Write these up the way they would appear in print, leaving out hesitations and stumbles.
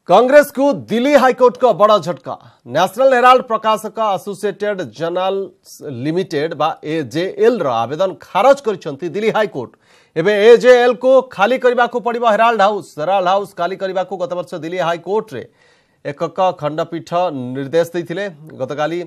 कांग्रेस को दिल्ली हाईकोर्ट का बड़ा झटका। नेशनल हेराल्ड प्रकाशक एसोसिएटेड जर्नल्स लिमिटेड बा एजेएल रो आवेदन खारज करिसंती दिल्ली हाईकोर्ट। एबे एजेएल को खाली करबा को पड़िबो हेराल्ड हाउस खाली करबा को गत वर्ष दिल्ली हाईकोर्ट रे एकक खंडपीठ निर्देश दैथिले। गतकाली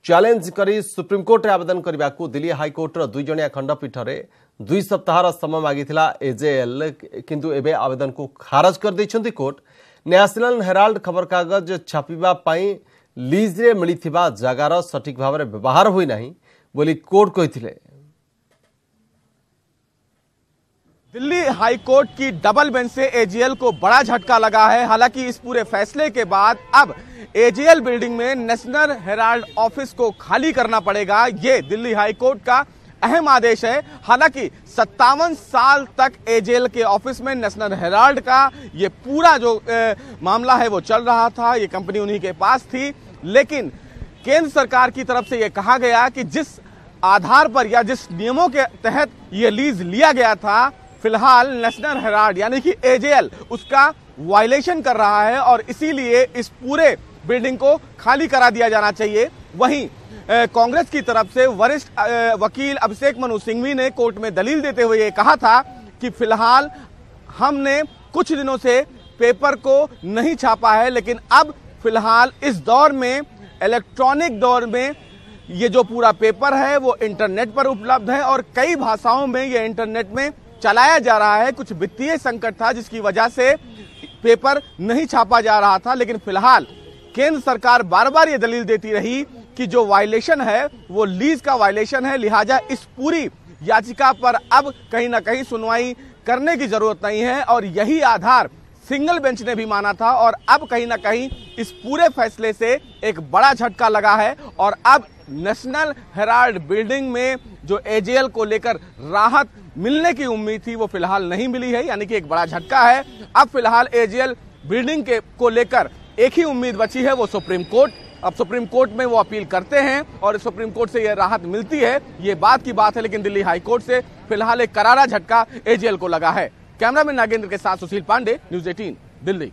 चैलेंज करी सुप्रीम कोर्ट रे आवेदन करबा को दिल्ली हाईकोर्ट रो 2 जणिया खंडपीठ रे 2 सप्ताहर समय मागिथिला एजेएल, किंतु एबे आवेदन को खारज कर दैछंती कोर्ट। नेशनल हेराल्ड खबर कागज छापिबा पाई लीज रे मिलिथिबा जगार सठिक भाव में व्यवहार होई नाही बोली कोर्ट कहिथिले। दिल्ली हाईकोर्ट की डबल बेंच से एजेएल को बड़ा झटका लगा है। हालांकि इस पूरे फैसले के बाद अब एजेएल बिल्डिंग में नेशनल हेराल्ड ऑफिस को खाली करना पड़ेगा। ये दिल्ली हाईकोर्ट का अहम आदेश है। हालांकि 57 साल तक एजेएल के ऑफिस में नेशनल हेराल्ड का ये पूरा जो मामला है वो चल रहा था, ये कंपनी उन्हीं के पास थी। लेकिन केंद्र सरकार की तरफ से ये कहा गया कि जिस आधार पर या जिस नियमों के तहत ये लीज लिया गया था, फिलहाल नेशनल हेराल्ड यानी कि एजेएल उसका वायलेशन कर रहा है और इसीलिए इस पूरे बिल्डिंग को खाली करा दिया जाना चाहिए। वहीं कांग्रेस की तरफ से वरिष्ठ वकील अभिषेक मनु सिंघवी ने कोर्ट में दलील देते हुए ये कहा था कि फिलहाल हमने कुछ दिनों से पेपर को नहीं छापा है, लेकिन अब फिलहाल इस दौर में, इलेक्ट्रॉनिक दौर में, ये जो पूरा पेपर है वो इंटरनेट पर उपलब्ध है और कई भाषाओं में ये इंटरनेट में चलाया जा रहा है। कुछ वित्तीय संकट था जिसकी वजह से पेपर नहीं छापा जा रहा था, लेकिन फिलहाल केंद्र सरकार बार बार ये दलील देती रही कि जो वायलेशन है वो लीज का वायलेशन है, लिहाजा इस पूरी याचिका पर अब कहीं ना कहीं सुनवाई करने की जरूरत नहीं है। और यही आधार सिंगल बेंच ने भी माना था और अब कहीं ना कहीं इस पूरे फैसले से एक बड़ा झटका लगा है और अब नेशनल हेराल्ड बिल्डिंग में जो एजेएल को लेकर राहत मिलने की उम्मीद थी वो फिलहाल नहीं मिली है, यानी कि एक बड़ा झटका है। अब फिलहाल एजेएल बिल्डिंग को लेकर एक ही उम्मीद बची है, वो सुप्रीम कोर्ट। अब सुप्रीम कोर्ट में वो अपील करते हैं और सुप्रीम कोर्ट से यह राहत मिलती है, ये बात की बात है। लेकिन दिल्ली हाईकोर्ट से फिलहाल एक करारा झटका एजेएल को लगा है। कैमरामैन नागेंद्र के साथ सुशील पांडे, न्यूज़ 18 दिल्ली।